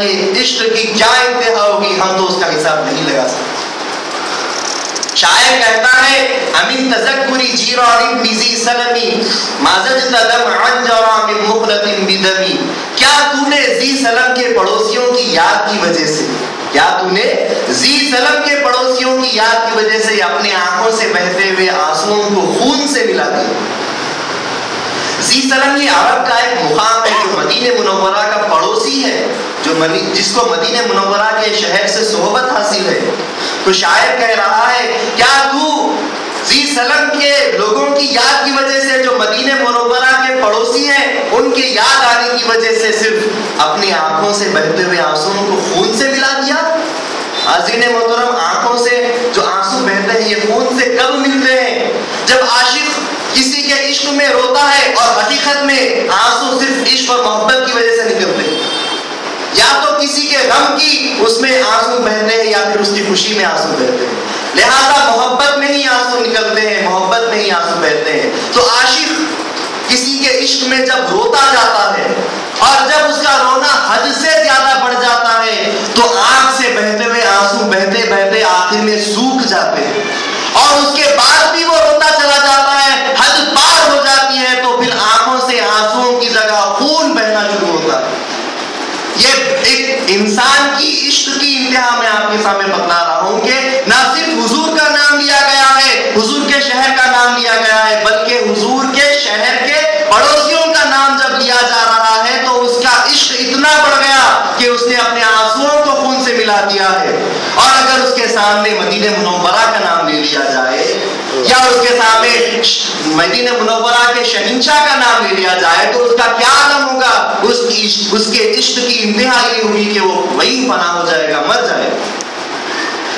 کے عشق کی کیا انتہا ہوگی، ہم تو اس کا حساب نہیں لگا سکتے۔ شاعر کہتا ہے امین تذکری جیران بزی سلمی مازجت دمعا جرا من مخلط بدمی، کیا تو نے ذی سلم کے پڑوسیوں کی یاد کی وجہ سے، کیا تو نے ذی سلم کے پڑوسیوں کی یاد کی وجہ سے اپنے آنکھوں سے بہتے ہوئے آنسوؤں کو خون سے ملا دیا؟ ذی سلم یہ عرب کا ایک مقام ہے جو مدینہ منورہ کا پڑوسی ہے، جس کو مدینہ منورہ کے شہر سے صحبت حاصل ہے۔ تو شاعر کہہ رہا ہے کیا تو ذی سلم کے لوگوں کی یاد کی وجہ سے جو مدینہ منورہ کے پڑوسی ہیں ان کے یاد آنے کی وجہ سے صرف اپنی آنکھوں سے بہتے ہوئے آنسوؤں کو خون سے ملا دیا؟ حاضرین محترم، آنکھوں سے جو آنسو بہتے ہیں یہ خون سے کب ملتے ہیں؟ جب عاشق کسی کے عشق میں روتا ہے اور حقیقت میں آنسو صرف عشق اور محبت کی وجہ سے نکلتے ہیں، یا تو کسی کے غم کی اس میں آنسو بہتے ہیں یا پھر اس کی خوشی میں آنسو بہتے ہیں، لہذا محبت میں ہی آنسو نکلتے ہیں، محبت میں ہی آنسو بہتے ہیں۔ تو عاشق کسی کے عشق میں جب روتا جاتا ہے اور جب اس کا رونا حد سے زیادہ بڑھ جاتا ہے تو آنکھ سے بہتے ہوئے آنسو بہتے بہتے آخر میں سوکھ جاتے ہیں، اور اس کے بعد بھی وہ روتا چلا جاتا ہے، حد پار ہو جاتی ہے تو پھر آنکھوں سے آنسوؤں کی جگہ خون بہنا شروع ہوتا ہے۔ یہ ایک انسان کی عشق کی انتہا میں آپ کے سامنے بتلا رہا ہوں کہ نہ صرف حضور کا نام لیا گیا ہے، حضور کے شہر کا نام لیا گیا ہے، بلکہ حضور کے شہر کے پڑوسیوں کا نام جب لیا جا رہا ہے تو اس کا عشق اتنا بڑھ گیا کہ اس نے اپنے آنسوؤں کو خون سے ملا دیا ہے۔ اور اگر اس کے سامنے مدینہ منورہ کا نام لے لیا جائے یا اس کے سامنے مدینہ منورہ کے شہنشاہ کا نام لے لیا جائے تو اس کا کیا عالم ہوگا؟ اس کے عشق کی انتہا یہ ہوگی کہ وہ وہی فنا ہو جائے گا، مر جائے گا۔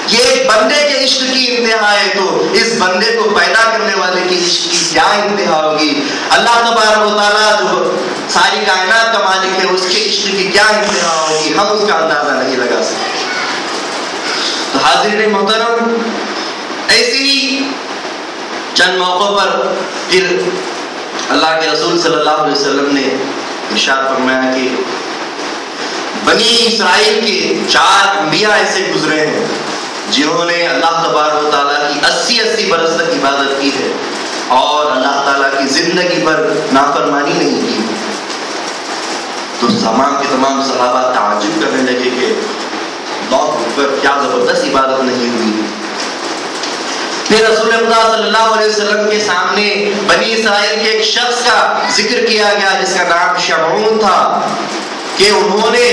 یہ ایک بندے کے عشق کی انتہا ہے، تو اس بندے کو پیدا کرنے والے کی عشق کی کیا انتہا ہوگی؟ اللہ تبارک و تعالیٰ جو ساری کائنات کا مالک ہے اس کے عشق کی کیا انتہا ہوگی، ہم اس کا اندازہ نہیں لگا سکتے۔ تو حاضرین محترم، ایسے ہی چند موقعوں پر پھر اللہ کے رسول صلی اللہ علیہ وسلم نے ارشاد فرمایا کہ بنی اسرائیل کے 4 انبیاء ایسے گزرے ہیں جنہوں نے اللہ تبارک و تعالیٰ کی 80 برس تک عبادت کی ہے اور اللہ تعالیٰ کی زندگی پر نافرمانی نہیں کی۔ تو تمام کے تمام صحابہ تعجب کرنے لگے کہ اللہ اکبر، کیا زبردست عبادت نہیں ہوئی۔ پھر رسول خدا صلی اللہ علیہ وسلم کے سامنے بنی اسرائیل کے ایک شخص کا ذکر کیا گیا جس کا نام شمعون تھا، کہ انہوں نے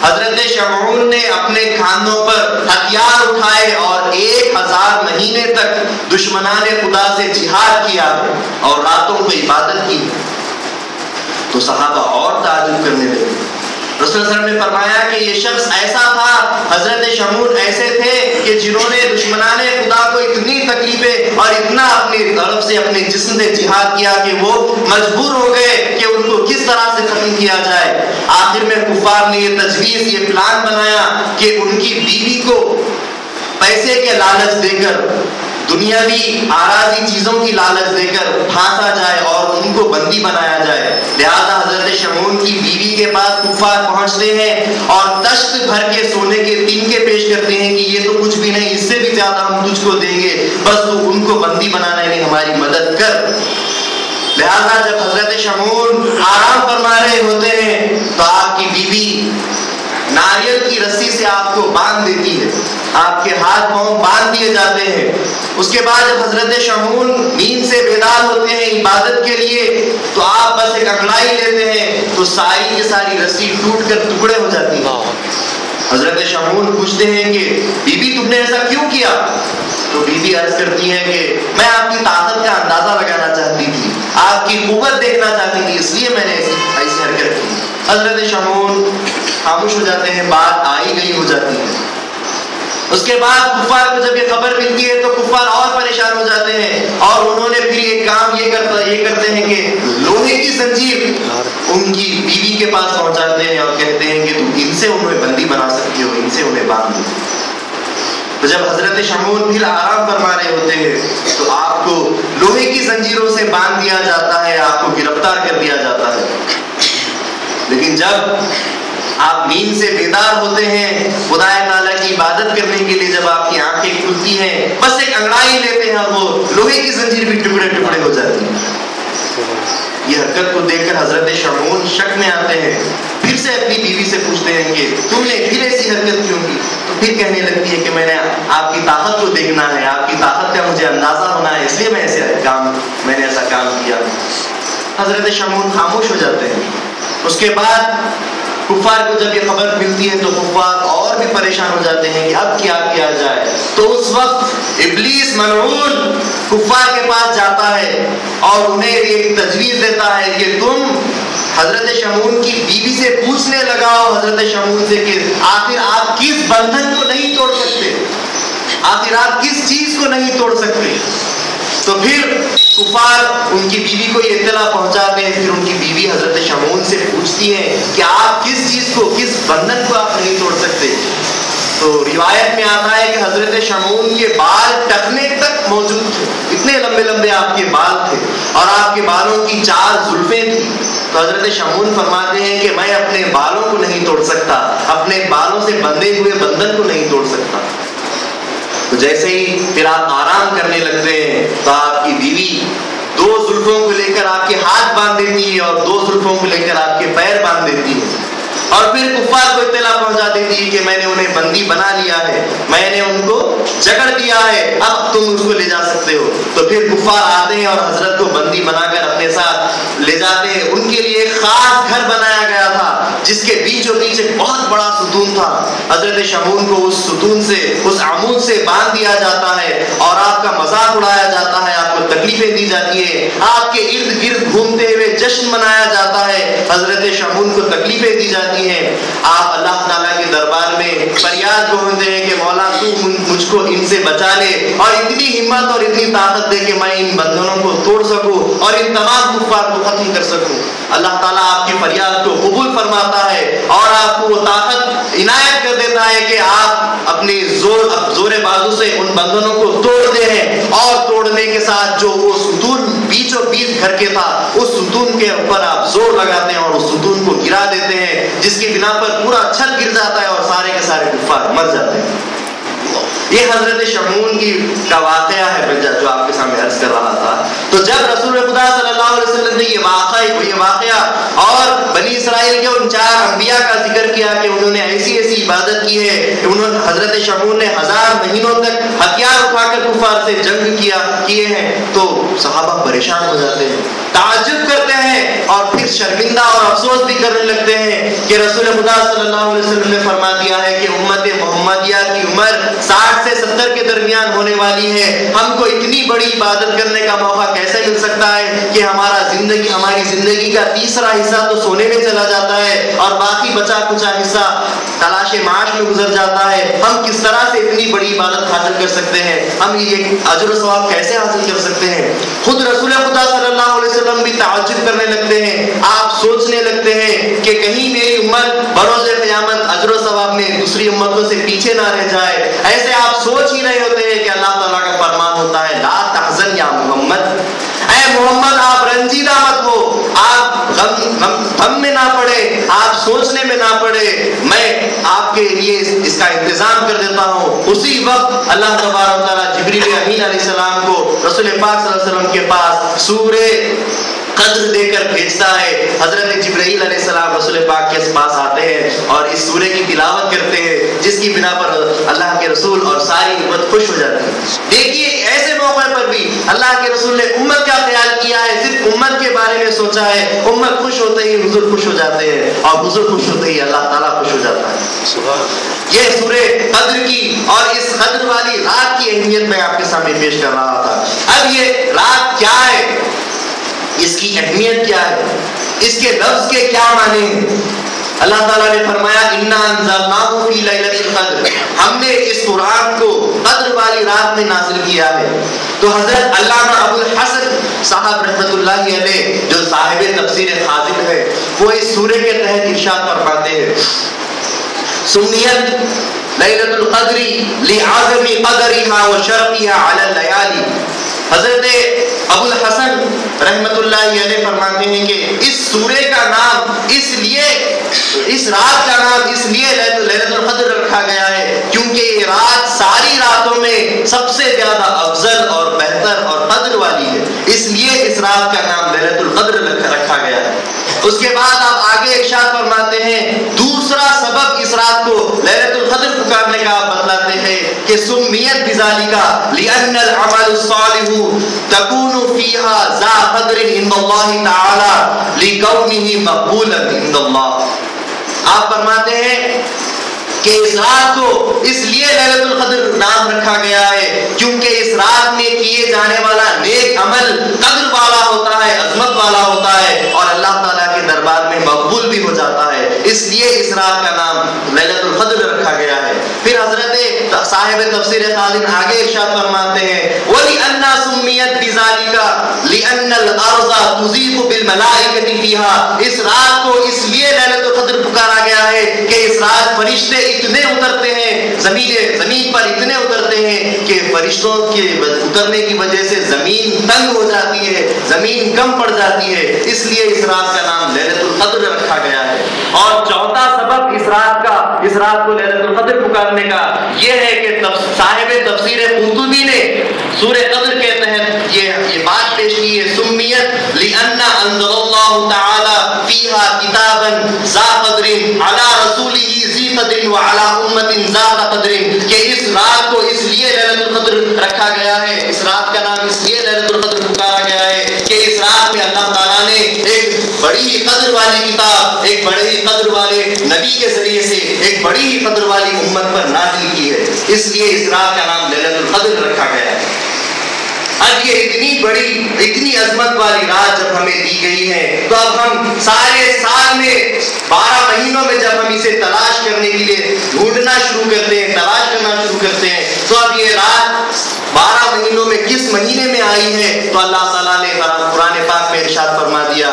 حضرت شمعون نے اپنے کھانوں پر ہتھیار اٹھائے اور 1000 مہینے تک دشمنان خدا سے جہاد کیا اور راتوں کو عبادت کی۔ تو صحابہ اور تعجب کرنے لگے۔ رسول اللہ علیہ وسلم نے فرمایا کہ یہ شخص ایسا تھا، حضرت شمعون ایسے تھے کہ جنہوں نے دشمنان خدا کو اتنی تکلیفیں اور اتنا اپنی طرف سے اپنے جسم سے جہاد کیا کہ وہ مجبور ہو گئے کہ ان کو کس طرح سے ختم کیا جائے۔ آخر میں کفار نے یہ تجویز، یہ پلان بنایا کہ ان کی بیوی کو پیسے کے لالچ دے کر، دنیاوی آراضی چیزوں کی لالچ دے کر پھانسا جائے اور ان کو بندی بنایا جائے۔ لہذا حضرت شمعون کی بیوی کے پاس کفار پہنچتے ہیں اور دشت بھر کے سونے کے تنکے پیش کرتے ہیں کہ یہ تو کچھ بھی نہیں، اس سے بھی زیادہ ہم تجھ کو دیں گے، بس تو ان کو بندی بنانے میں ہماری مدد کر۔ لہذا جب حضرت شمعون آرام فرما رہے ہوتے ہیں تو آپ کی بیوی ناریل کی رسی سے آپ کو باندھ دیتی ہے، آپ کے ہاتھ پاؤں باندھ دیے جاتے ہیں۔ اس کے بعد جب حضرت شمعون نیند سے بیدار ہوتے ہیں عبادت کے لیے تو آپ بس ایک انگڑائی لیتے ہیں تو ساری کی ساری رسی ٹوٹ کر ٹکڑے ہو جاتی ہیں۔ حضرت شمعون پوچھتے ہیں کہ بی بی تم نے ایسا کیوں کیا؟ تو بی بی عرض کرتی ہیں کہ میں آپ کی طاقت کا اندازہ لگانا چاہتی تھی، آپ کی قوت دیکھنا چاہتی تھی، اس لیے میں نے ایسی حرکت کی۔ حضرت شمعون خاموش ہو جاتے ہیں، بات آئی گئی ہو جاتی ہے۔ اس کے بعد کفار کو جب یہ خبر ملتی ہے تو کفار اور پریشان ہو جاتے ہیں اور انہوں نے پھر ایک کام یہ کرتے ہیں کہ لوہے کی زنجیر ان کی بیوی کے پاس پہنچاتے ہیں اور کہتے ہیں کہ تم ان سے انہیں بندی بنا سکتی ہو، ان سے انہیں باندھ دو۔ تو جب حضرت شمعون پھر آرام فرما رہے ہوتے ہیں تو آپ کو لوہے کی زنجیروں سے باندھ دیا جاتا ہے، آپ کو گرفتار کر دیا جاتا ہے۔ لیکن جب آپ نیند سے بیدار ہوتے ہیں، خدا تعالیٰ کی عبادت کرنے کے لیے جب آپ کی آنکھیں کھلتی ہیں، بس ایک انگڑائی لیتے ہیں اور وہ لوہے کی زنجیر بھی ٹکڑے ٹکڑے ہو جاتی ہے۔ یہ حرکت کو دیکھ کر حضرت شمعون شک میں آتے ہیں، پھر سے اپنی بیوی سے پوچھتے ہیں کہ تم نے پھر ایسی حرکت کیوں کی؟ تو پھر کہنے لگتی ہے کہ میں نے آپ کی طاقت کو دیکھنا ہے، آپ کی طاقت کا مجھے اندازہ ہونا ہے، اس لیے میں نے ایسا کام کیا۔ حضرت شمعون خاموش ہو جاتے ہیں۔ اس کے بعد کفار کو جب یہ خبر ملتی ہے تو کفار اور بھی پریشان ہو جاتے ہیں کہ اب کیا کیا جائے۔ تو اس وقت ابلیس ملعون کفار کے پاس جاتا ہے اور انہیں ایک تجویز دیتا ہے کہ تم حضرت شمعون کی بیوی سے پوچھنے لگاؤ، حضرت شمعون سے، کہ آخر آپ کس بندھن کو نہیں توڑ سکتے، آخر آپ کس چیز کو نہیں توڑ سکتے۔ تو پھر کفار ان کی بیوی کو یہ اطلاع پہنچاتے ہیں، پھر ان کی بیوی حضرت شمعون سے پوچھتی ہیں کہ آپ کس چیز کو، کس بندھن کو آپ نہیں توڑ سکتے۔ تو روایت میں آتا ہے کہ حضرت شمعون کے بال ٹخنے تک موجود تھے، اتنے لمبے لمبے آپ کے بال تھے اور آپ کے بالوں کی 4 زلفیں تھیں۔ تو حضرت شمعون فرماتے ہیں کہ میں اپنے بالوں کو نہیں توڑ سکتا، اپنے بالوں سے بندھے ہوئے بندھن کو نہیں توڑ سکتا۔ تو جیسے ہی پھر آپ آرام کرنے لگتے ہیں تو آپ کی بیوی 2 زلفوں کو لے کر آپ کے ہاتھ باندھ دیتی ہے اور 2 زلفوں کو لے کر آپ کے پیر باندھ دیتی ہے، اور پھر کفار کو اطلاع پہنچا دیتی ہے کہ میں نے انہیں بندی بنا لیا ہے، میں نے ان کو جکڑ دیا ہے، اب تم اس کو لے جا سکتے ہو۔ تو پھر کفار آتے ہیں اور حضرت کو بندی بنا کر اپنے ساتھ لے جاتے ہیں۔ ان کے لیے ایک خاص گھر بنایا گیا تھا جس کے بیچوں بیچ ایک بہت بڑا ستون تھا۔ حضرت شمعون کو اس ستون سے، اس عمود سے باندھ دیا جاتا ہے اور آپ کا مذاق اڑایا جاتا ہے، آپ کو تکلیفیں دی جاتی ہے، آپ کے ارد گرد گھومتے ہوئے جشن منایا جاتا ہے، حضرت شمعون کو تکلیفیں دی جاتی ہیں۔ آپ اللہ تعالیٰ کے دربار میں فریاد گونجتے ہیں کہ مولا تو مجھ کو ان سے بچا لے اور اتنی ہمت اور اتنی طاقت دے کہ میں ان بندھنوں کو توڑ سکوں اور ان تمام کفار کو ختم کر سکوں۔ اللہ تعالیٰ آپ کی فریاد کو قبول فرماتا ہے اور آپ کو وہ طاقت عنایت کر دیتا ہے کہ آپ اپنے زور بازو سے ان بندھنوں کو توڑتے ہیں، اور توڑنے کے ساتھ جو وہ ستون بیچوں بیچ گھر کے تھا اس ستون کے اوپر آپ زور لگاتے ہیں اور اس ستون کو گرا دیتے ہیں، جس کی بنا پر پورا چھت گر جاتا ہے اور سارے کے سارے کفار مر جاتے ہیں۔ یہ حضرت شمعون کا واقعہ ہے جو آپ کے سامنے عرض کر رہا تھا۔ تو جب رسول خدا صلی اللہ علیہ وسلم نے یہ واقعہ اور بنی اسرائیل کے ان 4 انبیاء کا ذکر کیا کہ انہوں نے ایسی عبادت کی ہے کہ حضرت شمعون نے 1000 مہینوں تک ہتھیار اٹھا کر کفار سے جنگ کیے ہیں، تو صحابہ پریشان ہو جاتے ہیں، تعجب کرتے ہیں اور پھر شرمندہ اور افسوس بھی کرنے لگتے ہیں کہ رسول خدا صلی اللہ علیہ وسلم نے فرما دیا ہے کہ امت محمدیہ کی عمر 60 سے 70 کے درمیان ہونے والی ہے، ہم کو اتنی بڑی عبادت کرنے کا موقع کیسے مل سکتا ہے کہ ہماری زندگی کا تیسرا حصہ تو سونے میں چلا جاتا ہے اور باقی بچا کچا حصہ تلاش معاش میں گزر جاتا ہے، ہم کس طرح سے اتنی بڑی عبادت حاصل کر سکتے ہیں، ہم یہ اجر و ثواب کیسے حاصل کر سکتے ہیں۔ خود رسول خدا صلی اللہ علیہ وسلم بھی تعجب کرنے لگتے ہیں، آپ سوچنے لگتے ہیں کہ کہیں میری امت بروز قیامت اجر و ثواب میں دوسری امتوں سے پیچھے نہ رہ جائے۔ ایسے آپ سوچ ہی رہے ہوتے ہیں کہ اللہ تعالیٰ کا فرمان ہوتا ہے لا تحزن یا محمد، اے محمد آپ رنجیدہ مت ہو، آپ غم میں نہ پڑے، آپ سوچنے میں نہ پڑے، میں آپ کے لیے اس کا انتظام کر دیتا ہوں۔ اسی وقت اللہ تبارک و تعالیٰ جبریل امین علیہ السلام کو رسول پاک صلی اللہ علیہ وسلم کے پاس سورہ قدر دے کر بھیجتا ہے۔ حضرت جبرائیل علیہ السلام رسول پاک کے پاس آتے ہیں اور اس سورہ کی تلاوت کرتے ہیں، جس کی بنا پر اللہ کے رسول اور ساری امت خوش ہو جاتی ہے۔ دیکھیے ایسے موقع پر بھی اللہ کے رسول نے امت کا خیال کیا ہے، صرف امت کے بارے میں سوچا ہے، امت خوش ہوتے ہی حضور خوش ہو جاتے ہیں اور حضور خوش ہوتے ہی اللہ تعالیٰ خوش ہو جاتا ہے۔ یہ سورہ قدر کی اور اس قدر والی رات کی اہمیت میں آپ کے سامنے پیش کر رہا تھا۔ اب یہ رات کیا ہے، اس کی اہمیت کیا ہے، اس کے لفظ کے کیا معنی ہیں؟ اللہ تعالیٰ نے فرمایا اِنَّا أَنزَلْنَاهُ فِي لَيْلَةِ الْقَدْرِ، ہم نے اس قرآن کو قدر والی رات میں نازل کیا ہے۔ تو حضرت علامہ ابو الحسن صاحب رحمۃ اللہ علیہ جو صاحب تفسیر خازن ہے، وہ اس سورہ کے تحت ارشاد فرماتے ہیں سمیت لیلۃ القدر لعظم قدرها وشرفها على الليالي، حضرت ابو الحسن رحمت اللہ علیہ فرماتے ہیں کہ اس سورے کا نام اس رات کا نام اس لیے لیلۃ القدر رکھا گیا ہے کیونکہ یہ رات ساری راتوں میں سب سے زیادہ افضل اور بہتر اور قدر والی ہے، اس لیے اس رات کا نام لیلۃ القدر رکھا گیا ہے۔ اس کے بعد آپ آگے ارشاد فرماتے ہیں دوسرا سبب اس رات کو لیلۃ القدر پکارنے کا آپ بتلاتے ہیں کہ سمیت بذالک لأن العمل الصالح تكون فيها ذا قدر عند الله تعالی لكونه مقبولا عند اللہ۔ آپ فرماتے ہیں کہ اس رات کو اس لیے لیلۃ القدر نام رکھا گیا ہے کیونکہ اس رات میں کیے جانے والا نیک عمل قدر والا ہوتا ہے، عظمت والا ہوتا ہے اور اللہ تعالیٰ کے دربار میں مقبول بھی ہو جاتا ہے، اس لیے اس رات کا نام لیلۃ القدر رکھا گیا ہے۔ پھر حضرت صاحب تفسیر خازن آگے ارشاد فرماتے ہیں وَلِأَنَّا سُمِّيَتْ بِذَالِكَ لِأَنَّ الْأَرْضَ تُزِيفُ بِالْمَلَائِكَةِ فِيهَا، اس رات کو اس لیے لیلۃ القدر پکارا گیا ہے کہ اس رات فرشتے اتنے اترتے ہیں زمین پر اتنے اترتے ہیں کہ فرشتوں کے اترنے کی وجہ سے زمین تنگ ہو جاتی ہے، زمین کم پڑ جاتی ہے، اس لیے اس رات کا نام لیلۃ القدر رکھا گیا ہے۔ اور چوتھا سبب اس رات کو لیلۃ القدر پکارنے کا یہ ہے کہ صاحب تفسیر قرطبی نے سورہ قدر کے تحت یہ بات پیش کی ہے سمیت لأن انزل اللہ تعالی فیہا کتابا ذا قدر علی رسولہ ذی قدر وعلی امت ذات قدر، کہ اس رات کو اس لیے لیلۃ القدر رکھا گیا ہے، اس رات کا نام اس لیے لیلۃ القدر پکارا گیا ہے کہ اس رات میں اللہ تعالیٰ نے ایک بڑی ہی قدر والی کتاب ایک بڑے ہی قدر والے نبی کے ذریعے سے ایک بڑی ہی قدر والی امت پر نازل کی ہے، اس لیے اس رات کا نام لیلۃ القدر رکھا گیا ہے۔ اب یہ اتنی بڑی اتنی عظمت والی رات جب ہمیں دی گئی ہے تو اب ہم سارے سال میں 12 مہینوں میں جب ہم اسے تلاش کرنے کے لیے ڈھونڈنا شروع کرتے ہیں، تلاش کرنا شروع کرتے ہیں تو اب یہ رات 12 مہینوں میں کس مہینے میں آئی ہے تو اللہ تعالیٰ نے قرآن پاک میں ارشاد فرما دیا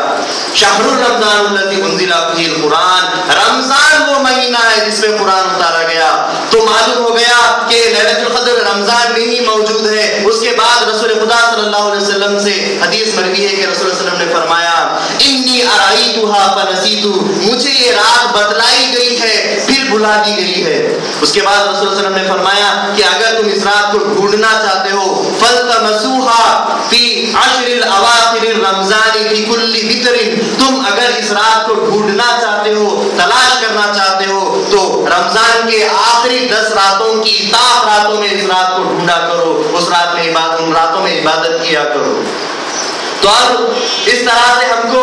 شہر رمضان الذی انزل فیہ القرآن، رمضان وہ مہینہ ہے جس میں قرآن اتارا گیا۔ تو معلوم ہو گیا کہ لیلۃ القدر رمضان میں ہی موجود ہے۔ اس کے بعد رسول خدا صلی اللہ علیہ وسلم سے حدیث مروی ہے کہ رسول اللہ علیہ وسلم نے فرمایا انی ارایتها فنسیت، مجھے یہ رات بتلائی گئی ہے پھر بھلا دی گئی ہے۔ اس کے بعد رسول اللہ علیہ وسلم نے فرمایا کہ اگر تم اس رات کو ڈھونڈنا چاہتے ہو فالتمسوها فی عشر الاواخر الرمضان فی کل وتر، تم اگر اس رات کو ڈھونڈنا چاہتے ہو تلاش کرنا چاہتے ہو تو رمضان کے آخری 10 راتوں کی طاق راتوں میں اس رات کو ڈھونڈا کرو، اس رات میں ان راتوں میں عبادت کیا کرو۔ تو اب اس طرح سے ہم کو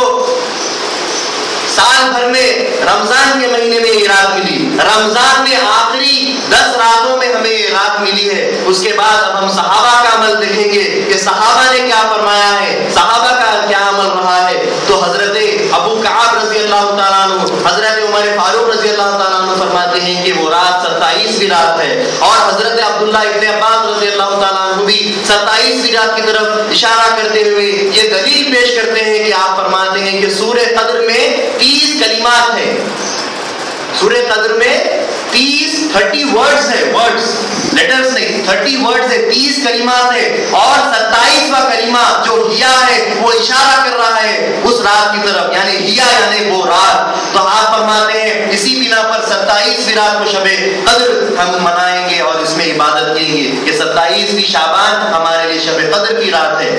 سال بھر میں رمضان کے مہینے میں یہ رات ملی، رمضان میں آخری 10 راتوں میں ہمیں یہ رات ملی ہے۔ اس کے بعد اب ہم صحابہ کا عمل دیکھیں گے کہ صحابہ نے کیا فرمایا ہے، صحابہ کا کیا عمل رہا ہے۔ تو حضرت ابو کعب رضی اللہ تعالیٰ عنہ، حضرت عمر فاروق رضی اللہ تعالیٰ عنہ فرماتے ہیں کہ وہ رات 27ویں رات ہے، اور حضرت عبداللہ ابن عباس رضی اللہ تعالیٰ عنہ بھی 27ویں رات کی طرف اشارہ کرتے ہوئے یہ دلیل پیش کرتے ہیں کہ آپ فرماتے ہیں کہ سورہ قدر میں 30 کلمات ہیں، سورہ قدر میں 30 ورڈز ہے، ورڈز لیٹرز نہیں، 30 ورڈز ہے، 30 کلمات ہے، اور 27واں کلمہ جو ہیا ہے وہ اشارہ کر رہا ہے اس رات کی طرف، یعنی ہیا یعنی وہ رات۔ تو آپ فرماتے ہیں اسی بنا پر 27ویں رات کو شب قدر ہم منائیں گے اور اس میں عبادت کریں گے کہ 27ویں شعبان ہمارے لیے شب قدر کی رات ہے۔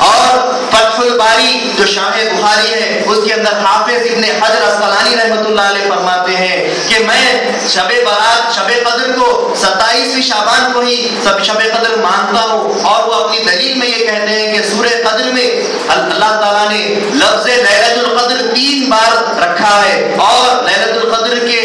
اور فتح الباری جو شرح بخاری ہے اس کے اندر حافظ ابن حجر اسقلانی رحمۃ اللہ علیہ فرماتے ہیں کہ میں شب برات شب قدر کو 27ویں شعبان کو ہی شب قدر مانتا ہوں، اور وہ اپنی دلیل میں یہ کہتے ہیں کہ سورہ قدر میں اللہ تعالیٰ نے لفظ لیلۃ القدر 3 بار رکھا ہے اور لیلۃ القدر کے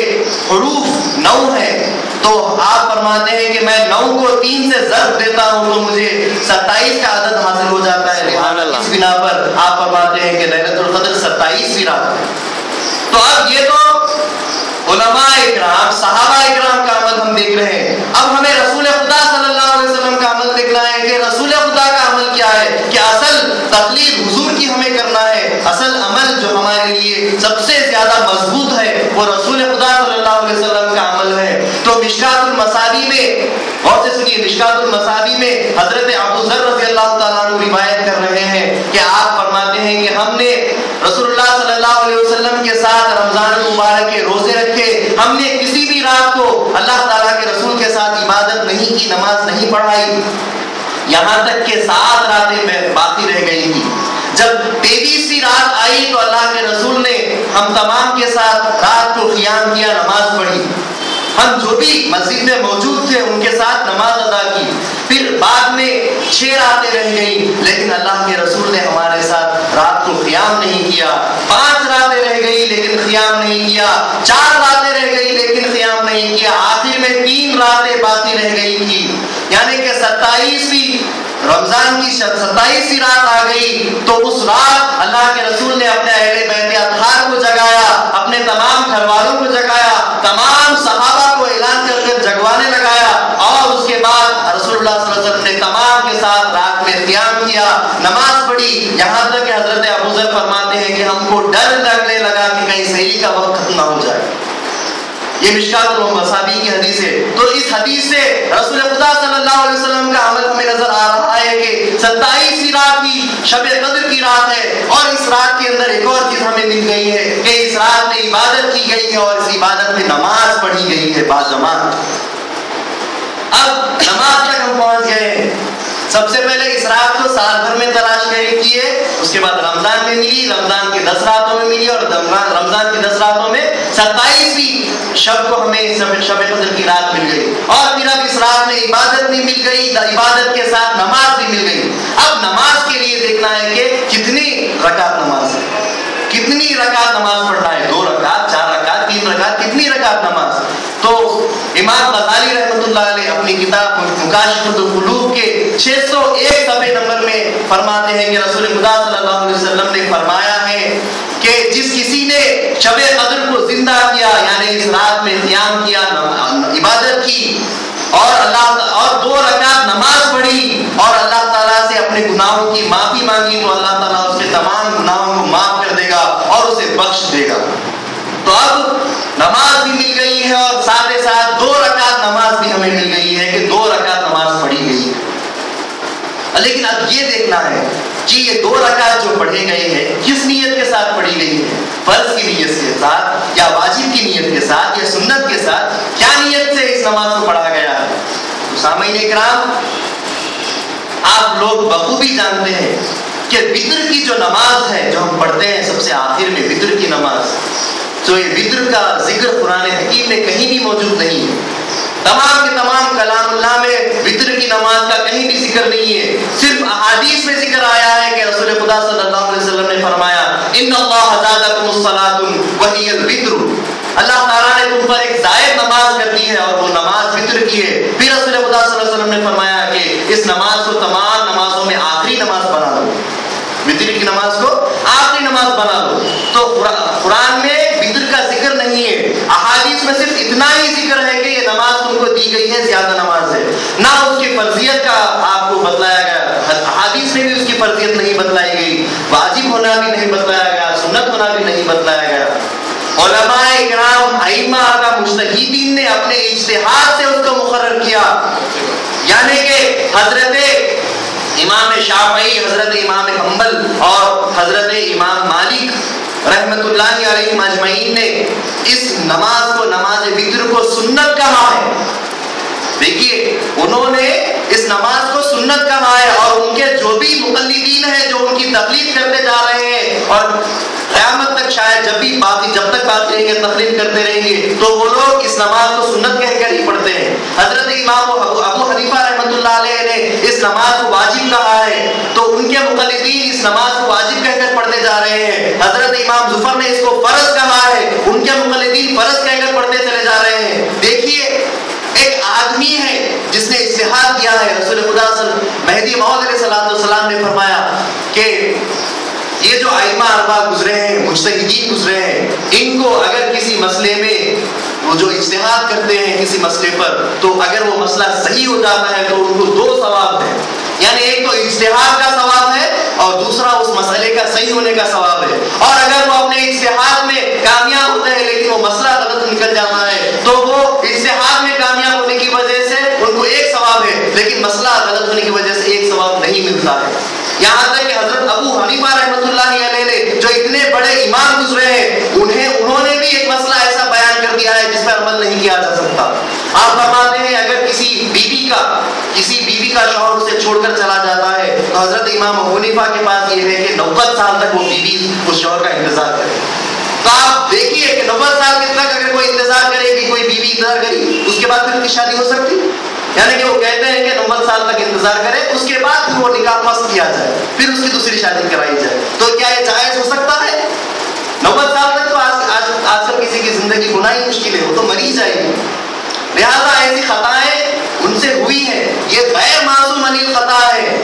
حروف 9 ہیں۔ تو آپ فرماتے ہیں کہ میں 9 کو 3 سے ضرب دیتا ہوں تو مجھے 27 کا عدد حاصل ہو جاتا ہے، اس بنا پر آپ فرماتے ہیں کہ لیلۃ القدر 27ویں رات ہے۔ تو اب یہ تو علماء اکرام صحابہ اکرام کا عمل ہم دیکھ رہے ہیں، اب ہمیں رسول خدا صلی اللہ علیہ وسلم کا عمل دیکھنا ہے کہ رسول خدا کا عمل کیا ہے، کہ اصل تقلید حضور کی ہمیں کرنا ہے۔ اصل عمل جو ہمارے لیے سب سے زیادہ مضبوط ہے وہ رسول خدا صلی اللہ علیہ وسلم کا عمل ہے۔ تو مشکات المصابیح میں غور سے سنیے، مشکات المصابیح میں حضرت ابو ذر رضی اللہ تعالیٰ عنہ روایت کر رہے ہیں کہ آپ فرماتے ہیں کہ ہم نے رسول اللہ صلی اللہ علیہ وسلم کے ساتھ رمضان المبارک کے روزے رکھے، ہم نے کسی بھی رات کو اللہ تعالیٰ کے رسول کے ساتھ عبادت نہیں کی، نماز نہیں پڑھائی، یہاں تک کہ 7 راتیں باقی رہ گئی تھی۔ جب 23ویں رات آئی تو اللہ کے رسول نے ہم تمام کے ساتھ رات کو قیام کیا، نماز پڑھی، ہم جو بھی مسجد میں موجود تھے ان کے ساتھ نماز ادا کی۔ پھر بعد میں 6 راتیں رہ گئی، لیکن اللہ کے رسول نے ہمارے ساتھ رات کو قیام نہیں کیا۔ 5 راتیں رہ گئی لیکن قیام نہیں کیا، 4 راتیں رہ گئی لیکن قیام نہیں کیا، آخر میں 3 راتیں باقی رہ گئی تھی، یعنی کہ 27ویں رمضان کی 27ویں رات آ گئی تو اس رات اللہ کے رسول نے اپنے اہل بیت اطہار کو جگایا، اپنے تمام گھر والوں کو جگایا، تمام صحابہ کو اعلان کر کر جگوانے لگایا، اور اس کے بعد رسول اللہ صلی اللہ علیہ وسلم نے تمام کے ساتھ رات میں قیام کیا، نماز پڑھی، یہاں تک کہ حضرت ابو ذر فرماتے ہیں کہ ہم کو ڈر لگنے لگا کہ کہیں سحری کا وقت ختم نہ ہو جائے۔ یہ مشکات المصابی کی حدیث ہے۔ تو اس حدیث سے رسول خدا صلی اللہ علیہ وسلم کا عمل ہمیں نظر آ رہا ہے کہ 27ویں رات کی شب قدر کی رات ہے، اور اس رات کے اندر ایک اور چیز ہمیں مل گئی ہے کہ اس رات میں عبادت کی گئی ہے، اور اس عبادت میں نماز پڑھی گئی ہے باجماعت۔ اب نماز تک ہم پہنچ گئے ہیں۔ سب سے پہلے اس رات کو سال بھر میں تلاش کیے، اس کے بعد رمضان میں ملی، رمضان کی 10 راتوں میں ملی، اور رمضان کی 10 راتوں میں 27ویں شب کو ہمیں شب قدر کی رات مل گئی، اور پھر اب اس رات میں عبادت بھی مل گئی، عبادت کے ساتھ نماز بھی مل گئی۔ اب نماز کے لیے دیکھنا ہے کہ کتنی رکعت نماز ہے، کتنی رکعت نماز پڑھنا ہے، 2 رکعت، 4 رکعت، 3 رکعت، کتنی رکعت نماز؟ تو امام غزالی رحمۃ اللہ علیہ اپنی کتاب مکاشفۃ القلوب کے 601 صفحے نمبر میں فرماتے ہیں کہ رسول خدا صلی اللہ علیہ وسلم نے فرمایا ہے کہ جس کسی نے شب قدر کو زندہ کیا، یعنی اس رات میں قیام کیا، عبادت کی، اور 2 رکعت نماز پڑھی، اور اللہ تعالیٰ سے اپنے گناہوں کی معافی مانگی، تو اللہ تعالیٰ اس کے تمام گناہوں کو معاف کر دے گا اور اسے بخش دے گا۔ تو اب نماز بھی مل گئی ہے، اور ساتھ ہی ساتھ 2 رکعت نماز بھی ہمیں مل گئی ہے کہ 2 رکعت نماز پڑھی گئی ہے۔ لیکن اب یہ دیکھنا ہے کہ یہ 2 رکعت جو پڑھے گئے ہیں کس نیت کے ساتھ پڑھی گئی ہے، فرض کی نیت کے ساتھ، یا واجب کی نیت کے ساتھ، یا سنت کے ساتھ، کیا نیت سے اس نماز کو پڑھا گیا ہے؟ سامعین اکرام، آپ لوگ بخوبی جانتے ہیں کہ وتر کی جو نماز ہے جو ہم پڑھتے ہیں سب سے آخر میں، وتر کی نماز، تو یہ وتر کا ذکر قرآن حکیم میں کہیں بھی موجود نہیں ہے۔ تمام کے تمام کلام اللہ میں وتر کی نماز کا کہیں بھی ذکر نہیں ہے، صرف احادیث میں ذکر آیا ہے کہ رسول خدا صلی اللہ علیہ وسلم نے فرمایا ان اللہ زادکم الصلاۃ وہی الوتر، اللہ تعالیٰ نے تم پر ایک زائد نماز کر دی ہے، اور وہ نماز وتر کی ہے۔ پھر رسول خدا صلی اللہ علیہ وسلم نے فرمایا کہ اس نماز کو تمام نمازوں میں آخری نماز بنا لو، وتر کی نماز کو آخری نماز بنا لو۔ تو قرآن میں وتر کا ذکر نہیں ہے، احادیث میں صرف اتنا ہی ذکر ہے کہ یہ نماز تم کو دی گئی ہے، زیادہ نماز ہے، نہ اس کی فرضیت کا آپ کو بتلایا گیا، احادیث میں بھی اس کی فرضیت نہیں بتلائی گئی، واجب ہونا بھی نہیں بتلایا گیا، سنت ہونا بھی نہیں بتلایا گیا۔ علماء اکرام، ائمہ کا مجتہدین نے اپنے اجتہاد سے اس کو مقرر کیا، یعنی کہ حضرت امام شافعی، حضرت امام حنبل اور حضرت امام مالک رحمت اللہ علیہ مجمعین نے اس نماز کو، نماز وتر کو سنت کہا ہے۔ دیکھیے انہوں نے اس نماز کو سنت کہا ہے، اور ان کے جو بھی مقلدین ہیں جو ان کی تقلید کرتے جا رہے ہیں، اور قیامت تک شاید جب تک باقی رہیں گے تقلید کرتے رہیں گے، تو وہ لوگ اس نماز کو سنت کہہ کر ہی پڑھتے ہیں۔ حضرت امام ابو حنیفہ رحمۃ اللہ علیہ نے اس نماز کو واجب کہا ہے، تو ان کے مقلدین اس نماز کو واجب کہہ کر پڑھتے جا رہے ہیں۔ حضرت امام ظفر نے اس کو فرض کہا ہے، ان کے مقلدین فرض کہہ کر پڑھتے چلے جا رہے ہیں۔ دیکھیے ایک آدمی ہے جس نے اجتہاد کیا ہے، رسول خدا مہدی موعود علیہ السلام نے فرمایا کہ یہ جو ائمہ اربعہ گزرے ہیں، مجتہدین گزرے ہیں، ان کو اگر کسی مسئلے میں وہ جو اجتہاد کرتے ہیں کسی مسئلے پر، تو اگر وہ مسئلہ صحیح ہو جاتا ہے تو ان کو 2 ثواب ہیں، یعنی ایک تو اجتہاد کا ثواب ہے اور دوسرا اس مسئلے کا صحیح ہونے کا ثواب ہے۔ اور اگر وہ اپنے اجتہاد میں کامیاب ہوتے ہیں لیکن وہ مسئلہ غلط نکل جاتا ہے، تو وہ اجتہاد میں کامیاب ہونے کی وجہ سے ان کو 1 ثواب ہے، لیکن مسئلہ غلط ہونے کی وجہ سے 1 ثواب نہیں ملتا ہے۔ یہاں تک کہ حضرت ابو حنیفہ رحمۃ اللہ علیہ نے جو اتنے بڑے امام گزرے ہیں انہوں نے بھی ایک مسئلہ ایسا بیان کر دیا ہے جس پر عمل نہیں کیا جا سکتا. آپ فرماتے ہیں اگر کسی بیوی کا شوہر اسے چھوڑ کر چلا جاتا ہے تو حضرت امام ابو حنیفہ کے پاس یہ ہے کہ 90 سال تک وہ بیوی اس شوہر کا انتظار کرے. تو آپ دیکھیے کہ 90 سال تک اگر کوئی انتظار کرے گی, کوئی بیوی انتظار کری, اس کے بعد پھر کی شادی ہو سکتی؟ یعنی کہ وہ کہتے ہیں کہ 90 سال تک انتظار کرے, اس کے بعد پھر وہ نکاح فسخ کیا جائے, پھر اس کی دوسری شادی کرائی جائے. تو کیا یہ جائز ہو سکتا ہے؟ 90 سال تک تو آج کل کسی کی زندگی ہونا ہی مشکل ہے, وہ تو مری جائے گی. لہذا ایسی خطائیں ان سے ہوئی ہیں, یہ غیر معصوم عن الخطا ہے,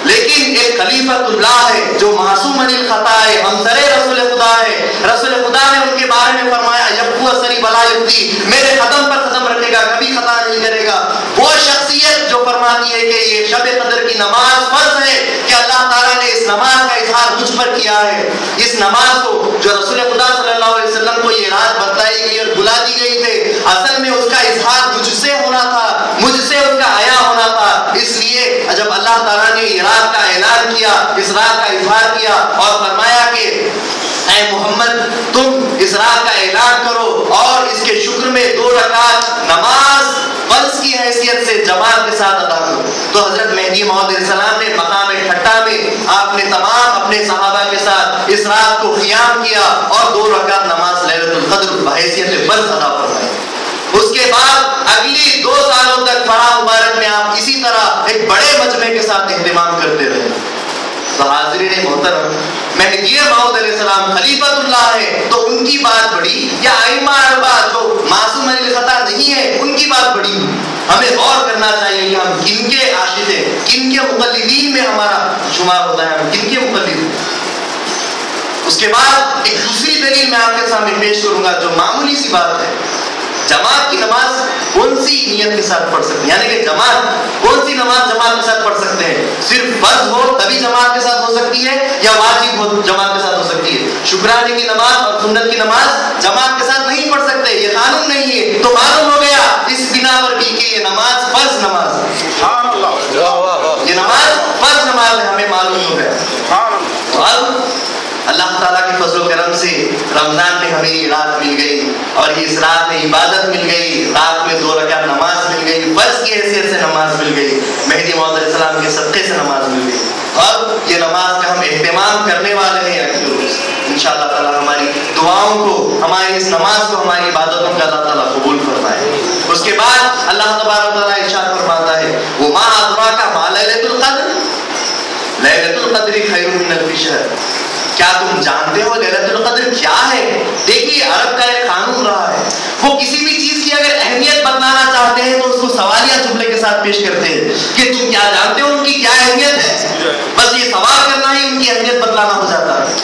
لیکن ایک خلیفۃ اللہ ہے جو معصوم عن الخطا ہے, ہمسر رسول خدا ہے. رسول خدا نے ان کے بارے میں فرمایا یبو سری بلا یبتی, میرے قدم پر قدم رکھے گا, کبھی خطا نہیں کرے گا. وہ شخصیت جو فرماتی ہے کہ یہ شب قدر کی نماز فرض ہے, کہ اللہ تعالیٰ نے اس نماز کا اظہار مجھ پر کیا ہے. اس نماز کو جو رسول خدا صلی اللہ علیہ وسلم کو یہ رات بتلائی گئی اور بلا دی گئی تھی, اصل میں اس کا اظہار مجھ سے ہونا تھا, مجھ سے اس کا حیا ہونا تھا. اس لیے جب اللہ تعالیٰ نے یہ رات کا اعلان کیا, اس رات کا اظہار کیا اور فرمایا کہ اے محمد تم اس رات کا اعلان کرو اور اس کے شکر میں 2 رکعت نماز فرض کی حیثیت سے جماعت کے ساتھ ادا کرو. تو حضرت مہدی موعود علیہ السلام نے مقام ٹھٹا میں آپ نے تمام اپنے صحابہ کے ساتھ اس رات کو قیام کیا اور 2 رکعت نماز لیلۃ القدر بحیثیت فرض ادا فرمائی. اس کے بعد اگلی 2 سالوں تک فرح مبارک میں آپ اسی طرح ایک بڑے مجمع کے ساتھ اہتمام کرتے رہے. تو حاضرین محترم, مہدی موعود علیہ السلام خلیفۃ اللہ ہے تو ان کی بات بڑی, یا ائمہ اربعہ جو معصوم عن الخطا نہیں ہے ان کی بات بڑی. ہمیں غور کرنا چاہیے کہ ہم کن کے عاشق ہیں, کن کے مقلدین میں ہمارا شمار ہوتا ہے, ہم کن کے مقلد ہیں. اس کے بعد ایک دوسری دلیل میں آپ کے سامنے پیش کروں گا جو معمولی سی بات ہے. جماعت کی نماز کون سی نیت کے ساتھ پڑھ سکتے ہیں, یعنی کہ جماعت کون سی نماز جماعت کے ساتھ پڑھ سکتے ہیں؟ صرف فرض ہو تبھی جماعت کے ساتھ ہو سکتی ہے, یا واجب ہو جماعت کے ساتھ ہو سکتی ہے؟ شکرانے کی نماز اور سنت کی نماز جماعت کے ساتھ نہیں پڑھ سکتے, یہ قانون نہیں ہے. تو معلوم ہو گیا اس بنا پر بھی کہ یہ نماز فرض نماز ہے, یہ نماز فرض نماز ہے, ہمیں معلوم ہو گیا. اب اللہ تعالیٰ کے فضل و کرم سے رمضان میں ہمیں یہ رات مل گئی اور اس رات میں عبادت مل گئی, رات میں 2 رکعت نماز مل گئی, فرض کی حیثیت سے نماز مل گئی, مہدی موعود علیہ السلام کے صدقے سے نماز مل گئی. اب یہ نماز کا ہم اہتمام کرنے والے ہیں انشاءاللہ تعالیٰ. ہماری دعاؤں کو, ہماری اس نماز کو, ہماری عبادتوں کا اللہ تعالیٰ قبول فرمائے. اس کے بعد اللہ تبارک و تعالیٰ ارشاد فرماتا ہے وما ادراک ما لیلۃ القدر, لیلۃ القدر خیر من الف شہر. کیا تم جانتے ہو لیلۃ القدر کیا ہے؟ دیکھیے عرب کا ایک قانون رہا ہے, وہ کسی بھی چیز کی اگر اہمیت بتلانا چاہتے ہیں تو اس کو سوالیہ جملے کے ساتھ پیش کرتے ہیں کہ تم کیا جانتے ہو ان کی کیا اہمیت ہے. بس یہ سوال کرنا ہی ان کی اہمیت بتلانا ہو جاتا ہے.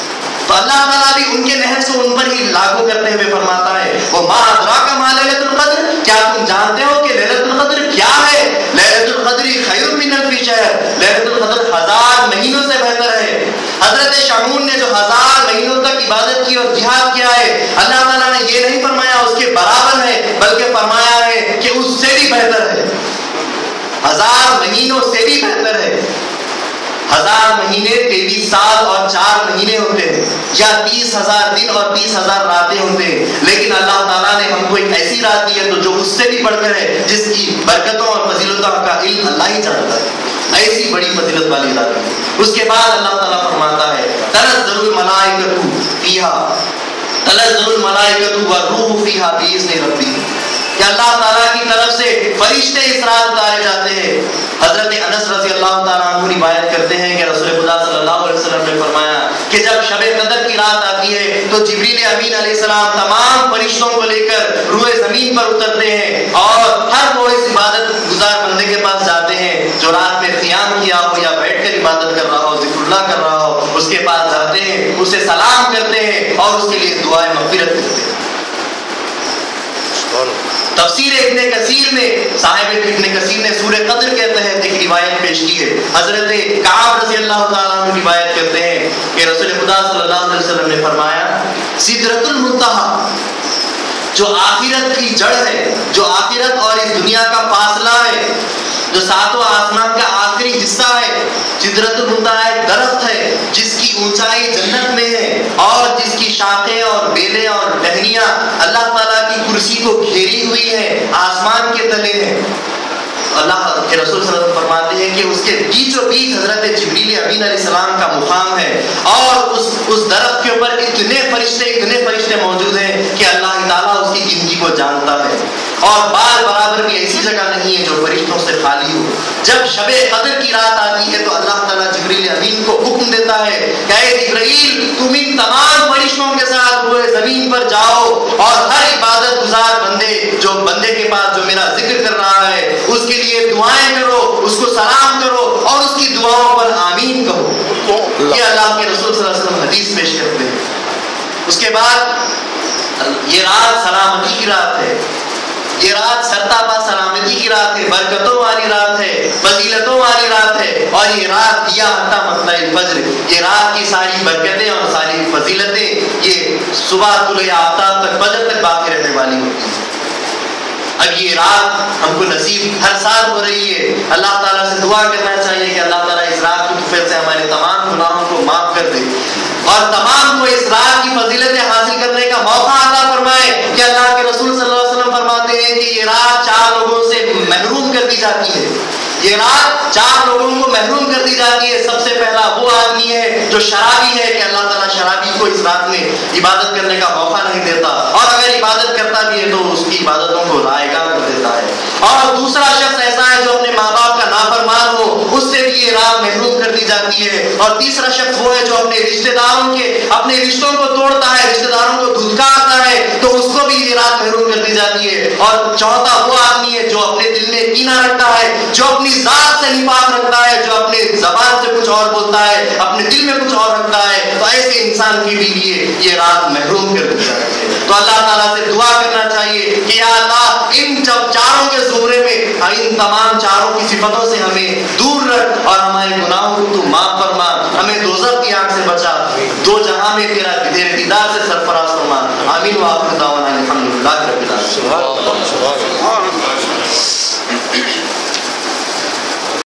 تو اللہ تعالیٰ بھی ان کے نہج کو ان پر ہی لاگو کرتے ہوئے فرماتا ہے وما ادراک ما لیلۃ القدر, کیا تم جانتے ہو کہ لیلۃ القدر کیا ہے؟ لیلۃ القدر خیر من الف شہر, لیلۃ القدر 1000 مہینوں سے بہتر ہے. حضرت شمعون نے جو 1000 مہینوں تک عبادت کی اور جہاد کیا ہے, اللہ تعالیٰ نے یہ نہیں فرمایا اس کے برابر ہے, بلکہ فرمایا ہے کہ اس سے بھی بہتر ہے, 1000 مہینوں سے بھی بہتر ہے. 1000 مہینے 23 سال اور 4 مہینے ہوتے ہیں, یا 30,000 دن اور 30,000 راتیں ہوتے ہیں. لیکن اللہ تعالیٰ نے ہم کو ایک ایسی رات دی ہے تو جو اس سے بھی بڑھ کر ہے, جس کی برکتوں اور فضیلتوں کا علم اللہ ہی جانتا ہے. ایسی بڑی فضیلت والی رات ہے. اس کے بعد اللہ تعالیٰ فرماتا ہے تنزل الملائکۃ فیہا, تنزل الملائکۃ والروح فیہا بإذن ربہم, کہ اللہ تعالیٰ کی طرف سے فرشتے اس رات اتارے جاتے ہیں. حضرت انس رضی اللہ تعالیٰ عنہ روایت کرتے ہیں کہ رسول خدا صلی اللہ علیہ وسلم نے فرمایا کہ جب شب قدر کی رات آتی ہے تو جبریل امین علیہ السلام تمام فرشتوں کو لے کر روئے زمین پر اترتے ہیں اور ہر وہ اس عبادت گزار بندے کے پاس جاتے ہیں جو رات میں قیام کیا ہو یا بیٹھ کر عبادت کر رہا ہو, ذکر اللہ کر رہا ہو. اس کے پاس جاتے ہیں, اسے سلام کرتے ہیں اور اس کے لیے دعائے مغفرت کرتے ہیں. تفسیر ابن کثیر میں صاحب ابن کثیر نے سورہ قدر کے تحت ایک روایت پیش کی ہے. حضرت کعب رضی اللہ تعالیٰ عنہ روایت کرتے ہیں کہ رسول خدا صلی اللہ علیہ وسلم نے فرمایا سدرۃ المنتہا جو آخرت کی جڑ ہے, جو آخرت اور اس دنیا کا فاصلہ ہے, جو 7واں آسمان کا آخری آخری حصہ ہے. سدرۃ المنتہا ایک درخت ہے جس کی اونچائی جنت میں ہے اور جس کی شاخیں اور بیلیں اور ٹہنیاں اللہ تعالیٰ کی کرسی کو گھیری ہوئی ہیں, آسمان کے تلے ہیں. اللہ کے رسول صلی اللہ علیہ وسلم فرماتے ہیں کہ اس کے بیچوں بیچ حضرت جبریل امین علیہ السلام کا مقام ہے اور اس درخت کے اوپر اتنے فرشتے موجود ہیں کہ اللہ تعالیٰ اس کی گنتی کو جانتا ہے. اور بار برابر بھی ایسی جگہ نہیں ہے جو فرشتوں سے خالی ہو. جب شب قدر کی رات آتی ہے تو اللہ تعالیٰ جبریل امین کو حکم دیتا ہے کہ اے جبریل تم ان تمام فرشتوں کے ساتھ روئے زمین پر جاؤ اور ہر عبادت گزار بندے کے پاس جو میرا ذکر کر رہا ہے اس کے لیے دعائیں کرو, اس کو سلام کرو اور اس کی دعاؤں پر آمین کہو. یہ اللہ کے رسول صلی اللہ علیہ وسلم حدیث پیش کرتے ہیں. اس کے بعد یہ رات سلامتی کی رات ہے, یہ رات سرتاپا سلامتی کی رات ہے, برکتوں والی رات ہے, فضیلتوں والی رات ہے. اور یہ رات دیا حتی مطلع الفجر, یہ رات کی ساری برکتیں اور ساری فضیلتیں یہ صبح طلوع آفتاب تک فجر تک باقی رہنے والی ہوتی ہیں. اب یہ رات ہم کو نصیب ہر سال ہو رہی ہے. اللہ تعالیٰ سے دعا کرنا چاہیے کہ اللہ تعالیٰ اس رات کی توفیق سے ہمارے تمام گناہوں کو معاف کر دے اور تمام کو اس رات کی فضیلتیں حاصل کرنے کا موقع عطا فرمائے. کہ اللہ کے رسول صلی اللہ علیہ وسلم فرماتے ہیں کہ یہ رات 4 لوگوں سے محروم کر دی جاتی ہے. یہ رات 4 لوگوں کو محروم کر دی جاتی ہے. سب سے پہلا وہ آدمی ہے جو شرابی ہے کہ اللہ تعالیٰ شرابی کو اس رات میں عبادت کرنے کا موقع نہیں دیتا, اور اگر عبادت کرتا بھی ہے تو اس کی عبادتوں کو رائگاں کر دیتا ہے. اور دوسرا شخص ایسا ہے جو اپنے ماں باپ کا نافرمان ہو, اس سے بھی یہ رات محروم کر دی جاتی ہے. اور تیسرا شخص وہ ہے جو اپنے اپنے رشتوں کو توڑتا ہے, رشتہ داروں کو دھتکارتا ہے, تو اس کو بھی یہ رات محروم کر دی جاتی ہے. اور چوتھا وہ آدمی ہے جو اپنے دل میں کینہ رکھتا ہے, جو اپنی ذات سے نفاق رکھتا ہے, جو اپنے زبان سے کچھ اور بولتا ہے, اپنے دل میں کچھ اور رکھتا ہے, تو ایسے انسان کی بھی لیے یہ رات محروم کر دی جاتی ہے. تو اللہ تعالیٰ سے دعا کرنا چاہیے کہ یا اللہ ان چاروں کے زمرے میں ان تمام چاروں کی صفتوں سے ہمیں دور رکھ اور ہمارے گناہوں کو تو معاف فرما, ہمیں دوزخ کی آگ سے بچا, دو جہاں میں تیرے دیدار سے سرفراز فرما. آمین. وآخر دعوانا الحمدللہ رب العالمین.